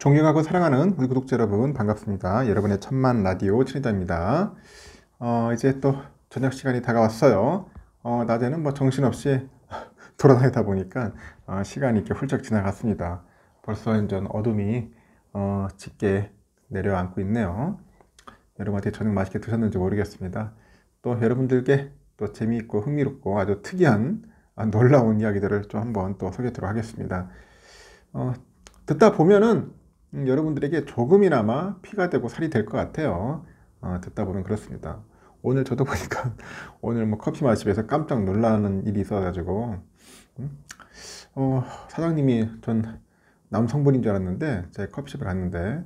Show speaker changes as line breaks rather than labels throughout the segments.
존경하고 사랑하는 우리 구독자 여러분 반갑습니다. 여러분의 천만 라디오 천이다입니다. 이제 또 저녁 시간이 다가왔어요. 낮에는 뭐 정신없이 돌아다니다 보니까 시간이 이렇게 훌쩍 지나갔습니다. 벌써 이제 어둠이 짙게 내려앉고 있네요. 여러분한테 저녁 맛있게 드셨는지 모르겠습니다. 또 여러분들께 또 재미있고 흥미롭고 아주 특이한 놀라운 이야기들을 좀 한번 또 소개하도록 하겠습니다. 듣다 보면은 여러분들에게 조금이나마 피가 되고 살이 될 것 같아요. 듣다 보면 그렇습니다. 오늘 저도 보니까 오늘 뭐 커피 마시면서 깜짝 놀라는 일이 있어가지고 사장님이 전 남성분인 줄 알았는데 제가 커피숍에 갔는데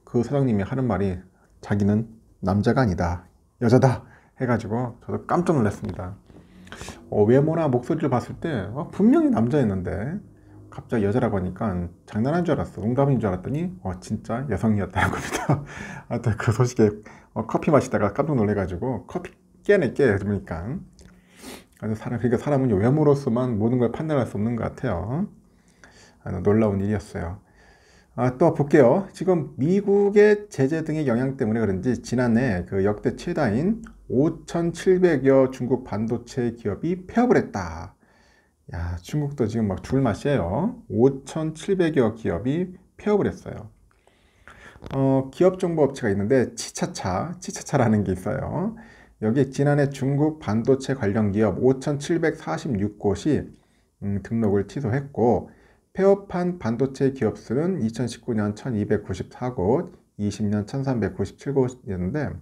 그 사장님이 하는 말이 자기는 남자가 아니다 여자다 해가지고 저도 깜짝 놀랐습니다. 외모나 목소리를 봤을 때 분명히 남자였는데 갑자기 여자라고 하니까 장난한 줄 알았어. 농담인 줄 알았더니 진짜 여성이었다는 겁니다. 하여튼 그 소식에 커피 마시다가 깜짝 놀래가지고 커피 깨낼게 그러니까 그러니까 사람은 외모로서만 모든 걸 판단할 수 없는 것 같아요. 놀라운 일이었어요. 또 볼게요. 지금 미국의 제재 등의 영향 때문에 그런지 지난해 그 역대 최다인 5,700여 중국 반도체 기업이 폐업을 했다. 야, 중국도 지금 막 죽을 맛이에요. 5,700여 기업이 폐업을 했어요. 기업 정보 업체가 있는데 치차차라는 게 있어요. 여기 지난해 중국 반도체 관련 기업 5,746곳이 등록을 취소했고 폐업한 반도체 기업 수는 2019년 1,294곳, 20년 1,397곳이었는데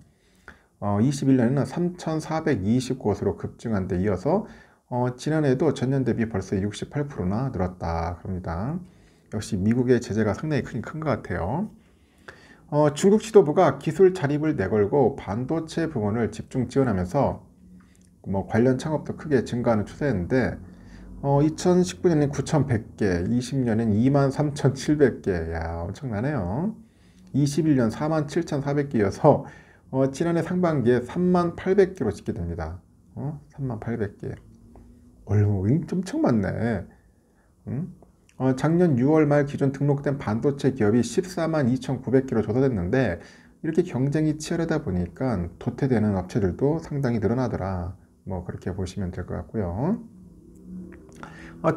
21년에는 3,420곳으로 급증한 데 이어서 지난해에도 전년 대비 벌써 68%나 늘었다 그럽니다. 역시 미국의 제재가 상당히 큰 것 같아요. 중국 지도부가 기술 자립을 내걸고 반도체 부문을 집중 지원하면서 뭐 관련 창업도 크게 증가하는 추세인데 2019년엔 9,100개, 20년엔 23,700개, 야 엄청나네요. 21년 47,400개여서 지난해 상반기에 38,800개로 집계 됩니다. 38,800개. 엄청 많네. 작년 6월 말 기존 등록된 반도체 기업이 142,900개로 조사됐는데 이렇게 경쟁이 치열하다 보니까 도태되는 업체들도 상당히 늘어나더라. 뭐 그렇게 보시면 될 것 같고요.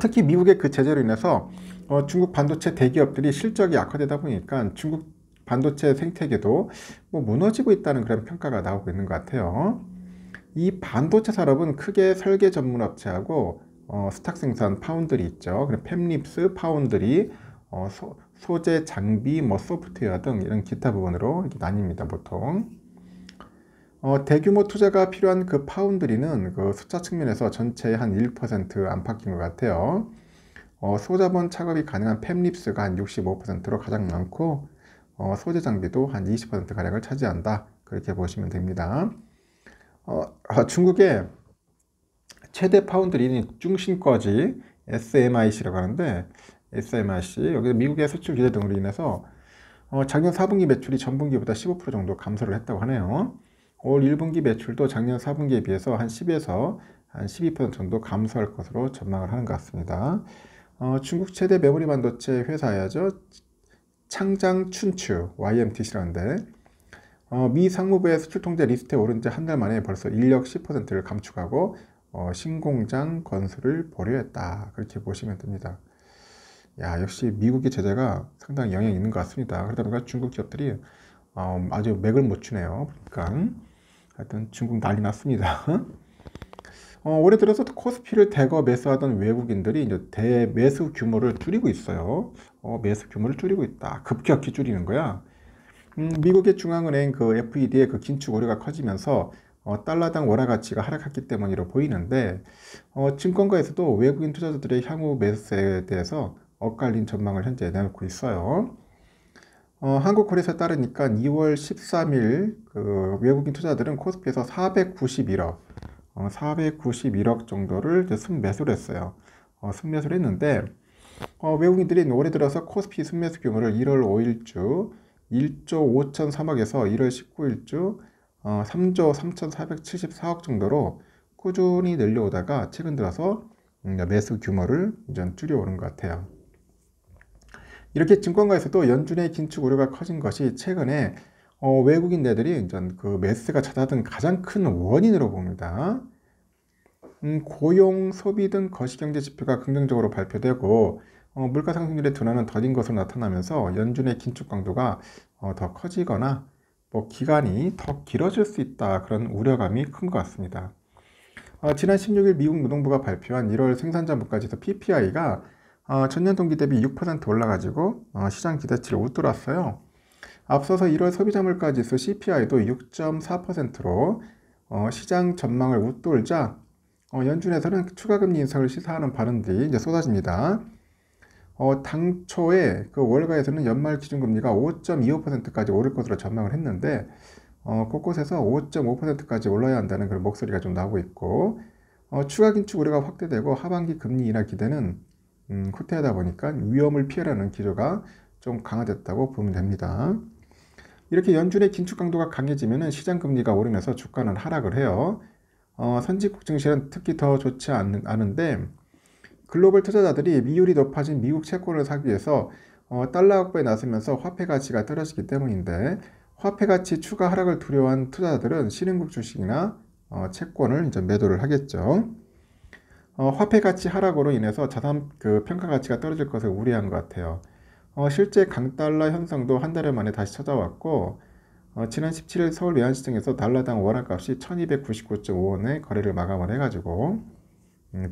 특히 미국의 그 제재로 인해서 중국 반도체 대기업들이 실적이 악화되다 보니까 중국 반도체 생태계도 뭐 무너지고 있다는 그런 평가가 나오고 있는 것 같아요. 이 반도체 산업은 크게 설계 전문 업체하고 스탁 생산 파운드리 있죠. 그리고 팹립스, 파운드리, 소재, 장비, 뭐 소프트웨어 등 이런 기타 부분으로 이렇게 나뉩니다. 보통 대규모 투자가 필요한 그 파운드리는 그 숫자 측면에서 전체의 한 1% 안팎인 것 같아요. 소자본 작업이 가능한 팹립스가 한 65%로 가장 많고 소재 장비도 한 20% 가량을 차지한다. 그렇게 보시면 됩니다. 중국의 최대 파운드리는 중신꺼지 SMIC라고 하는데 SMIC 여기 미국의 수출 규제 등으로 인해서 작년 4분기 매출이 전분기보다 15% 정도 감소를 했다고 하네요. 올 1분기 매출도 작년 4분기에 비해서 한 10에서 한 12% 정도 감소할 것으로 전망을 하는 것 같습니다. 중국 최대 메모리 반도체 회사야죠. 창장춘추 YMTC라는데 미 상무부의 수출 통제 리스트에 오른 지 한 달 만에 벌써 인력 10%를 감축하고 신공장 건설을 보류했다. 그렇게 보시면 됩니다. 야, 역시 미국의 제재가 상당히 영향이 있는 것 같습니다. 그러다 보니까 중국 기업들이 아주 맥을 못 추네요. 그러니까 하여튼 중국 난리 났습니다. 올해 들어서 코스피를 대거 매수하던 외국인들이 이제 대매수 규모를 줄이고 있어요. 매수 규모를 줄이고 있다. 급격히 줄이는 거야. 미국의 중앙은행 그 FED의 그 긴축 우려가 커지면서 달러당 원화 가치가 하락했기 때문이라 보이는데 증권가에서도 외국인 투자자들의 향후 매수세에 대해서 엇갈린 전망을 현재 내놓고 있어요. 한국거래소에 따르니까 2월 13일 그 외국인 투자들은 코스피에서 491억 정도를 순매수를 했어요. 순매수를 했는데 외국인들이 올해 들어서 코스피 순매수 규모를 1월 5일주 1조 5,003억에서 1월 19일주 3조 3,474억 정도로 꾸준히 늘려오다가 최근 들어서 매수 규모를 좀 줄여오는 것 같아요. 이렇게 증권가에서도 연준의 긴축 우려가 커진 것이 최근에 외국인들이 그 매수세가 잦아든 가장 큰 원인으로 봅니다. 고용, 소비 등 거시경제 지표가 긍정적으로 발표되고 물가 상승률의 둔화는 더딘 것으로 나타나면서 연준의 긴축 강도가 더 커지거나 기간이 더 길어질 수 있다, 그런 우려감이 큰 것 같습니다. 지난 16일 미국 노동부가 발표한 1월 생산자 물가지수 PPI가 전년 동기 대비 6% 올라가지고 시장 기대치를 웃돌았어요. 앞서서 1월 소비자 물가지수 CPI도 6.4%로 시장 전망을 웃돌자 연준에서는 추가 금리 인상을 시사하는 발언들이 이제 쏟아집니다. 당초에 그 월가에서는 연말 기준금리가 5.25%까지 오를 것으로 전망을 했는데 곳곳에서 5.5%까지 올라야 한다는 그런 목소리가 좀 나오고 있고, 추가 긴축 우려가 확대되고 하반기 금리 인하 기대는 후퇴하다 보니까 위험을 피하라는 기조가 좀 강화됐다고 보면 됩니다. 이렇게 연준의 긴축 강도가 강해지면 시장 금리가 오르면서 주가는 하락을 해요. 선진국 증시는 특히 더 좋지 않은데, 글로벌 투자자들이 미율이 높아진 미국 채권을 사기 위해서 달러 확보에 나서면서 화폐 가치가 떨어지기 때문인데, 화폐 가치 추가 하락을 두려워한 투자자들은 신흥국 주식이나 채권을 이제 매도를 하겠죠. 화폐 가치 하락으로 인해서 자산 평가 가치가 떨어질 것을 우려한 것 같아요. 실제 강달러 현상도 한 달 만에 다시 찾아왔고, 지난 17일 서울 외환시장에서 달러당 원화값이 1299.5원에 거래를 마감을 해가지고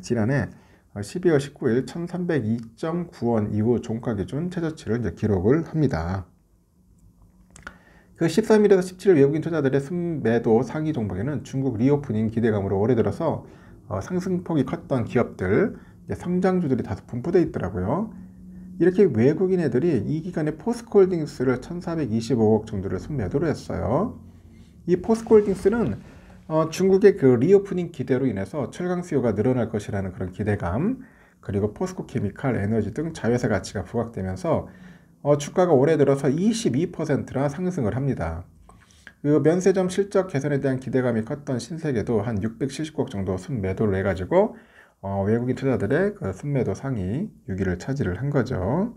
지난해 12월 19일 1302.9원 이후 종가 기준 최저치를 이제 기록을 합니다. 그 13일에서 17일 외국인 투자들의 순매도 상위 종목에는 중국 리오프닝 기대감으로 올해 들어서 상승폭이 컸던 기업들, 성장주들이 다소 분포되어 있더라고요. 이렇게 외국인 애들이 이 기간에 포스코홀딩스를 1425억 정도를 순매도를 했어요. 이 포스코홀딩스는 중국의 그 리오프닝 기대로 인해서 철강 수요가 늘어날 것이라는 그런 기대감, 그리고 포스코케미칼, 에너지 등 자회사 가치가 부각되면서 주가가 올해 들어서 22%나 상승을 합니다. 그 면세점 실적 개선에 대한 기대감이 컸던 신세계도 한 679억 정도 순매도를 해가지고 외국인 투자들의 그 순매도 상위 6위를 차지를 한 거죠.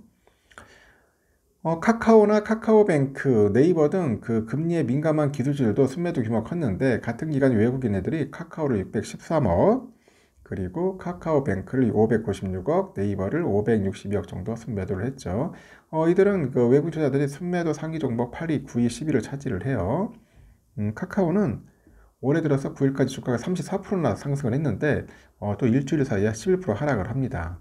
카카오나 카카오뱅크, 네이버 등 그 금리에 민감한 기술주들도 순매도 규모가 컸는데, 같은 기간 외국인 애들이 카카오를 613억, 그리고 카카오뱅크를 596억, 네이버를 562억 정도 순매도를 했죠. 이들은 그 외국인 투자들이 순매도 상위 종목 8위, 9위, 10위를 차지를 해요. 카카오는 올해 들어서 9일까지 주가가 34%나 상승을 했는데 또 일주일 사이에 11% 하락을 합니다.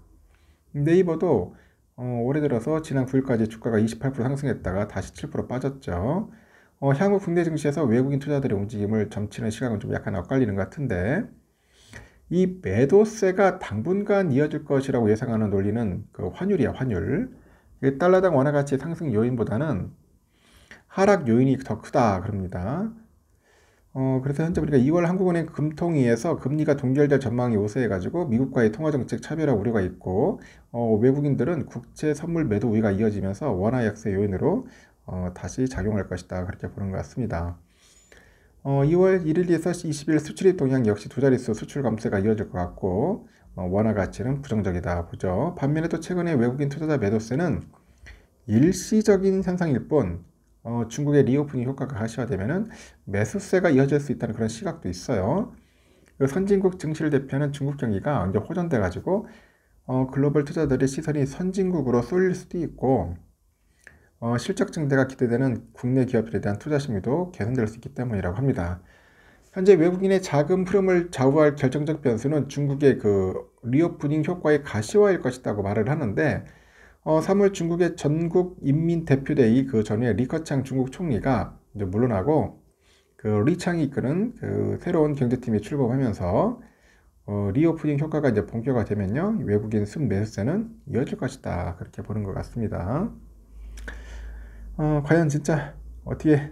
네이버도 올해 들어서 지난 9일까지 주가가 28% 상승했다가 다시 7% 빠졌죠. 향후 국내 증시에서 외국인 투자들의 움직임을 점치는 시각은 좀 약간 엇갈리는 것 같은데, 이 매도세가 당분간 이어질 것이라고 예상하는 논리는 그 환율이야, 환율. 달러당 원화 가치 상승 요인보다는 하락 요인이 더 크다 그럽니다. 그래서 현재 보니까 2월 한국은행 금통위에서 금리가 동결될 전망이 우세해가지고 미국과의 통화정책 차별화 우려가 있고, 외국인들은 국채 선물 매도 우위가 이어지면서 원화 약세 요인으로 다시 작용할 것이다, 그렇게 보는 것 같습니다. 2월 1일에서 20일 수출입 동향 역시 두 자릿수 수출 감소가 이어질 것 같고, 원화 가치는 부정적이다 보죠. 반면에 또 최근에 외국인 투자자 매도세는 일시적인 현상일 뿐, 중국의 리오프닝 효과가 가시화되면 매수세가 이어질 수 있다는 그런 시각도 있어요. 선진국 증시를 대표하는 중국 경기가 이제 호전돼 가지고 글로벌 투자들의 시선이 선진국으로 쏠릴 수도 있고, 실적 증대가 기대되는 국내 기업들에 대한 투자 심리도 개선될 수 있기 때문이라고 합니다. 현재 외국인의 자금 흐름을 좌우할 결정적 변수는 중국의 그 리오프닝 효과의 가시화일 것이라고 말을 하는데, 3월 중국의 전국 인민대표대회 그 전에 리커창 중국 총리가 이제 물러나고 그 리창이 이끄는 그 새로운 경제팀이 출범하면서 리오프닝 효과가 이제 본격화되면요, 외국인 순매수세는 이어질 것이다, 그렇게 보는 것 같습니다. 과연 진짜 어떻게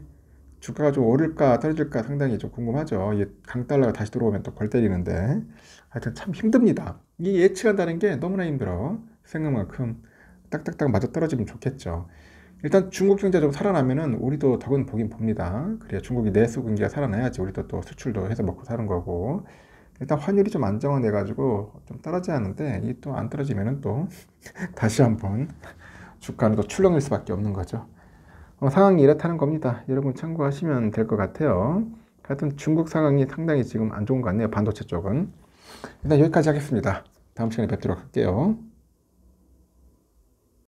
주가가 좀 오를까 떨어질까 상당히 좀 궁금하죠. 이게 강달러가 다시 들어오면 또 골 때리는데, 하여튼 참 힘듭니다. 이 예측한다는 게 너무나 힘들어. 생각만큼 딱딱딱 맞아 떨어지면 좋겠죠. 일단 중국 경제 좀 살아나면은 우리도 덕은 보긴 봅니다. 그래야 중국이 내수 경기가 살아나야지 우리도 또 수출도 해서 먹고 사는 거고. 일단 환율이 좀 안정화돼 가지고 좀 떨어져야 하는데, 이 또 안 떨어지면은 또 다시 한번 주가는 또 출렁일 수밖에 없는 거죠. 상황이 이렇다는 겁니다. 여러분 참고하시면 될 것 같아요. 하여튼 중국 상황이 상당히 지금 안 좋은 것 같네요. 반도체 쪽은. 일단 여기까지 하겠습니다. 다음 시간에 뵙도록 할게요.